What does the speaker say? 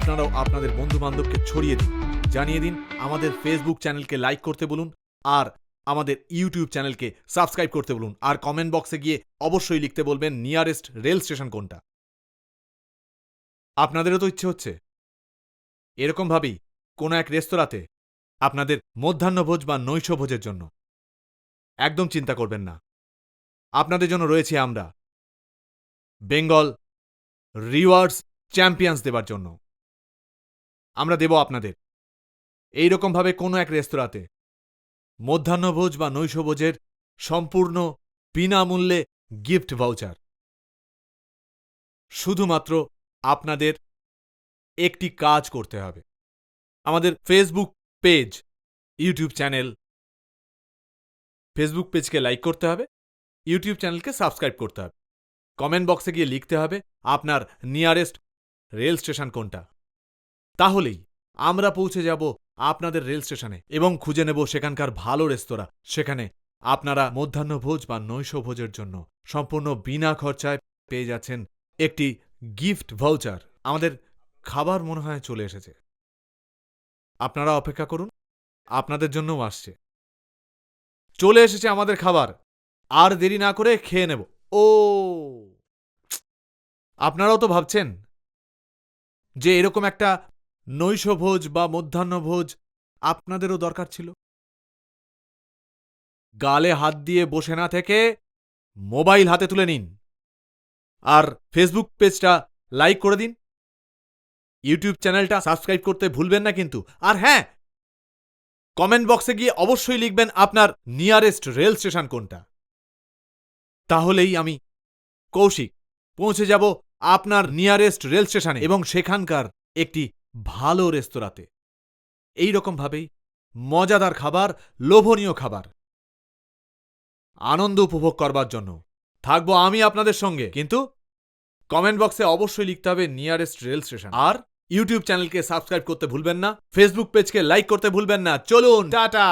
আপনারাও আপনাদের বন্ধু বান্ধবকে ছড়িয়ে দিন, জানিয়ে দিন, আমাদের ফেসবুক চ্যানেলকে লাইক করতে বলুন আর আমাদের ইউটিউব চ্যানেলকে সাবস্ক্রাইব করতে বলুন আর কমেন্ট বক্সে গিয়ে অবশ্যই লিখতে বলবেন নিয়ারেস্ট রেল স্টেশন কোনটা। আপনাদেরও তো ইচ্ছে হচ্ছে এরকমভাবেই কোনো এক রেস্তোরাঁতে আপনাদের মধ্যাহ্নভোজ বা নৈশভোজের জন্য। একদম চিন্তা করবেন না, আপনাদের জন্য রয়েছে আমরা, বেঙ্গল রিওয়ার্ডস চ্যাম্পিয়ন্স দেবার জন্য। আমরা দেব আপনাদের এইরকমভাবে কোনো এক রেস্তোরাঁতে মধ্যাহ্নভোজ বা নৈশভোজের সম্পূর্ণ বিনামূল্যে গিফট ভাউচার। শুধুমাত্র আপনাদের একটি কাজ করতে হবে, আমাদের Facebook page, YouTube channel, Facebook পেজকে লাইক করতে হবে, ইউটিউব চ্যানেলকে সাবস্ক্রাইব করতে হবে, কমেন্ট বক্সে গিয়ে লিখতে হবে আপনার নিয়ারেস্ট রেল স্টেশন কোনটা। তাহলেই আমরা পৌঁছে যাব আপনাদের রেল স্টেশনে এবং খুঁজে নেব সেখানকার ভালো রেস্তোরাঁ, সেখানে আপনারা মধ্যাহ্নভোজ বা নৈশভোজের জন্য সম্পূর্ণ বিনা খরচায় পেয়ে যাচ্ছেন একটি গিফট ভাউচার। আমাদের খাবার মনে হয় চলে এসেছে, আপনারা অপেক্ষা করুন, আপনাদের জন্যও আসছে। চলে এসেছে আমাদের খাবার, আর দেরি না করে খেয়ে নেব। ও, আপনারাও তো ভাবছেন যে এরকম একটা নৈশভোজ বা মধ্যাহ্নভোজ আপনাদেরও দরকার ছিল। গালে হাত দিয়ে বসে না থেকে মোবাইল হাতে তুলে নিন আর ফেসবুক পেজটা লাইক করে দিন, ইউটিউব চ্যানেলটা সাবস্ক্রাইব করতে ভুলবেন না কিন্তু। আর হ্যাঁ, কমেন্ট বক্সে গিয়ে অবশ্যই লিখবেন আপনার নিয়ারেস্ট রেল স্টেশন কোনটা। তাহলেই আমি কৌশিক পৌঁছে যাব আপনার নিয়ারেস্ট রেল স্টেশনে এবং সেখানকার একটি ভালো রেস্তোরাঁতে। এই রকমভাবেই মজাদার খাবার, লোভনীয় খাবার, আনন্দ উপভোগ করবার জন্য থাকবো আমি আপনাদের সঙ্গে। কিন্তু কমেন্ট বক্সে অবশ্যই লিখতে হবে নিয়ারেস্ট রেল স্টেশন আর ইউটিউব চ্যানেলকে সাবস্ক্রাইব করতে ভুলবেন না, ফেসবুক পেজকে লাইক করতে ভুলবেন না। চলুন, টাটা।